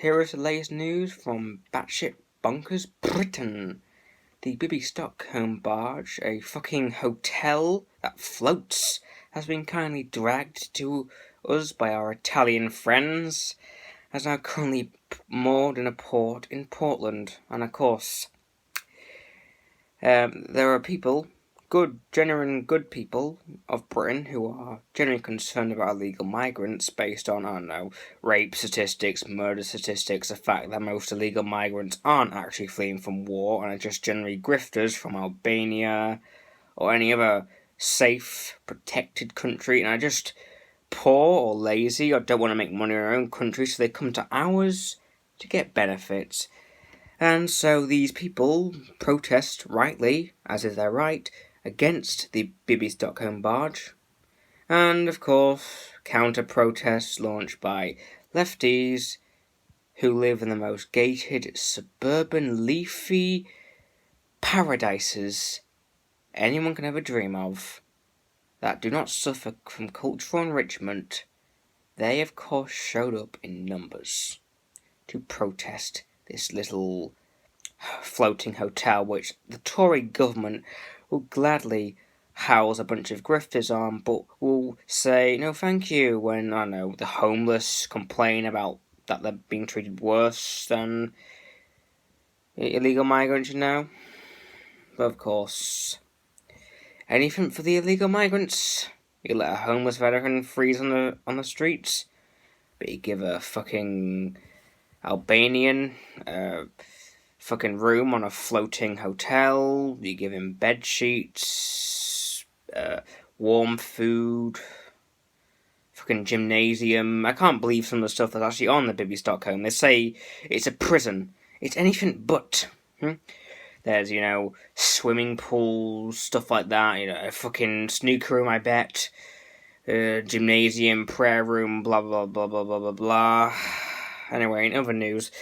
here is the latest news from batshit bonkers Britain. The Bibi Stockholm barge, a fucking hotel that floats, has been kindly dragged to us by our Italian friends, as now currently moored in a port in Portland. And of course, there are people, genuine good people of Britain who are genuinely concerned about illegal migrants based on, I don't know, rape statistics, murder statistics, the fact that most illegal migrants aren't actually fleeing from war and are just generally grifters from Albania or any other safe, protected country and are just poor or lazy or don't want to make money in their own country, so they come to ours to get benefits. And so these people protest rightly, as is their right, against the Bibi Stockholm barge. And of course, counter-protests launched by lefties who live in the most gated, suburban, leafy paradises anyone can ever dream of, that do not suffer from cultural enrichment. They, of course, showed up in numbers to protest this little floating hotel, which the Tory government will gladly house a bunch of grifters on, but will say no thank you when, I don't know, the homeless complain about that they're being treated worse than illegal migrants, you know. But of course, anything for the illegal migrants. You let a homeless veteran freeze on the streets, but you give a fucking Albanian fucking room on a floating hotel. You give him bed sheets, warm food, fucking gymnasium. I can't believe some of the stuff that's actually on the Bibi Stockholm. They say it's a prison. It's anything but. There's, swimming pools, stuff like that. A fucking snooker room, I bet. Gymnasium, prayer room, blah blah blah blah blah blah blah. Anyway, in other news,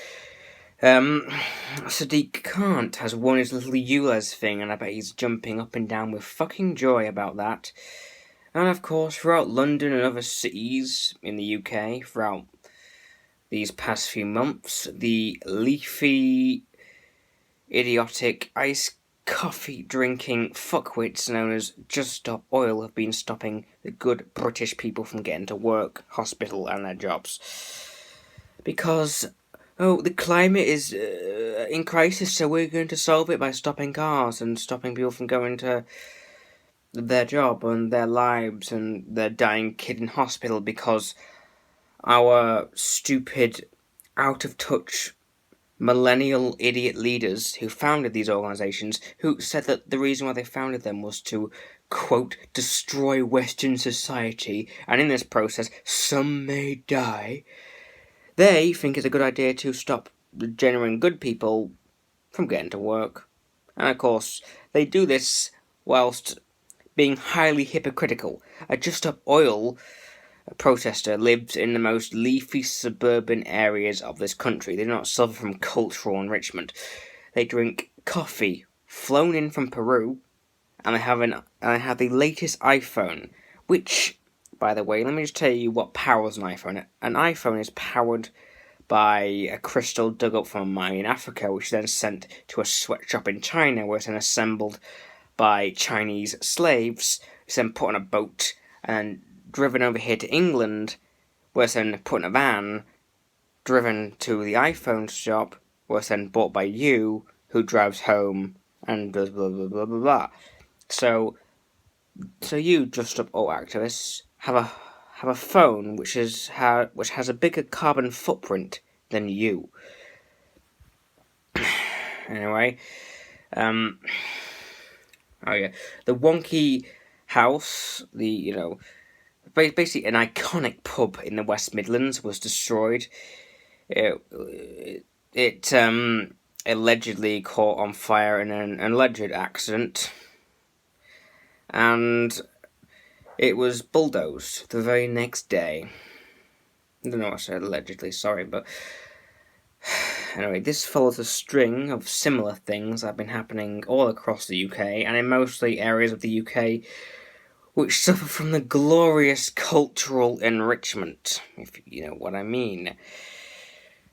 Sadiq Khan has won his little ULEZ thing, and I bet he's jumping up and down with fucking joy about that. And of course, throughout London and other cities in the UK, throughout these past few months, the leafy, idiotic, iced coffee drinking fuckwits known as Just Stop Oil have been stopping the good British people from getting to work, hospital, and their jobs. Because the climate is in crisis, so we're going to solve it by stopping cars and stopping people from going to their job and their lives and their dying kid in hospital because our stupid, out-of-touch, millennial idiot leaders who founded these organisations, who said that the reason why they founded them was to, quote, destroy Western society, and in this process, some may die. They think it's a good idea to stop the genuine good people from getting to work. And of course, they do this whilst being highly hypocritical. A Just Stop Oil protester lives in the most leafy suburban areas of this country. They do not suffer from cultural enrichment. They drink coffee flown in from Peru, and they have the latest iPhone, which, by the way, let me just tell you what powers an iPhone. An iPhone is powered by a crystal dug up from a mine in Africa, which is then sent to a sweatshop in China, where it's then assembled by Chinese slaves. It's then put on a boat and driven over here to England, where it's then put in a van, driven to the iPhone shop, where it's then bought by you, who drives home and does blah blah blah blah blah. So you Just Stop Oil activists have a phone which has a bigger carbon footprint than you. Anyway, the wonky house, basically an iconic pub in the West Midlands, was destroyed. It allegedly caught on fire in an alleged accident, and it was bulldozed the very next day. I don't know what I said allegedly, sorry, but anyway, this follows a string of similar things that have been happening all across the UK, and in mostly areas of the UK which suffer from the glorious cultural enrichment, if you know what I mean.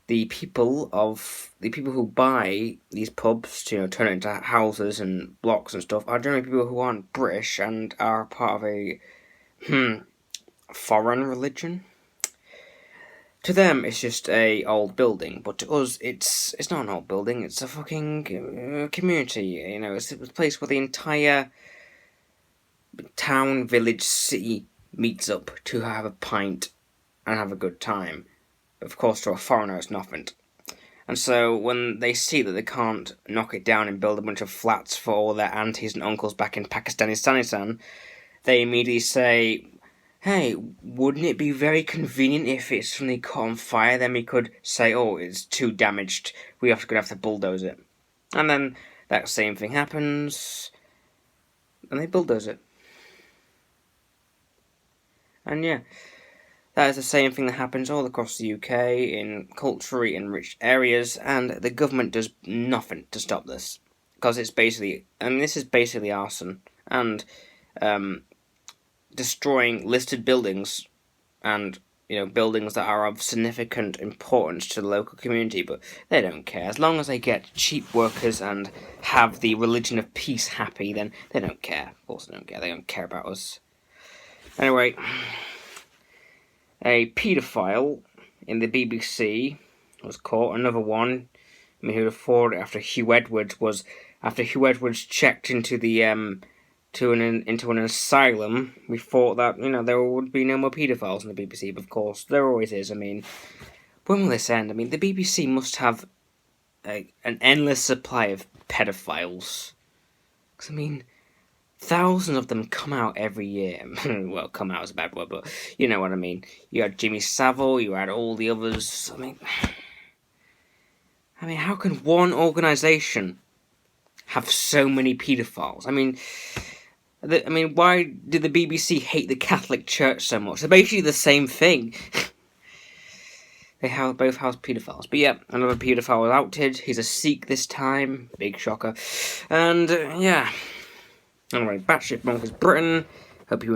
the people who buy these pubs to turn it into houses and blocks and stuff are generally people who aren't British and are part of a foreign religion. To them, it's just a old building, but to us, it's not an old building. It's a fucking community. It's a place where the entire town, village, city meets up to have a pint and have a good time. Of course, to a foreigner, it's nothing. And so when they see that they can't knock it down and build a bunch of flats for all their aunties and uncles back in Pakistan, they immediately say, hey, wouldn't it be very convenient if it suddenly caught on fire? Then we could say, oh, it's too damaged. We're going to have to bulldoze it. And then that same thing happens, and they bulldoze it. And yeah, that is the same thing that happens all across the UK in culturally enriched areas, and the government does nothing to stop this. Because this is basically arson, and destroying listed buildings, and buildings that are of significant importance to the local community, but they don't care. As long as they get cheap workers and have the religion of peace happy, then they don't care. Of course they don't care. They don't care about us. Anyway, a paedophile in the BBC was caught. Another one. I mean, who'd have thought after Hugh Edwards checked into the into an asylum, we thought that there would be no more paedophiles in the BBC. But of course, there always is. I mean, when will this end? I mean, the BBC must have an endless supply of pedophiles. Because I mean, thousands of them come out every year. Well, come out is a bad word, but you know what I mean. You had Jimmy Savile, you had all the others. I mean, how can one organisation have so many paedophiles? I mean, why did the BBC hate the Catholic Church so much? They're basically the same thing. They both house paedophiles. But yeah, another paedophile was outed. He's a Sikh this time. Big shocker. And yeah. Anyway, batshit bonkers Britain. Hope you enjoy.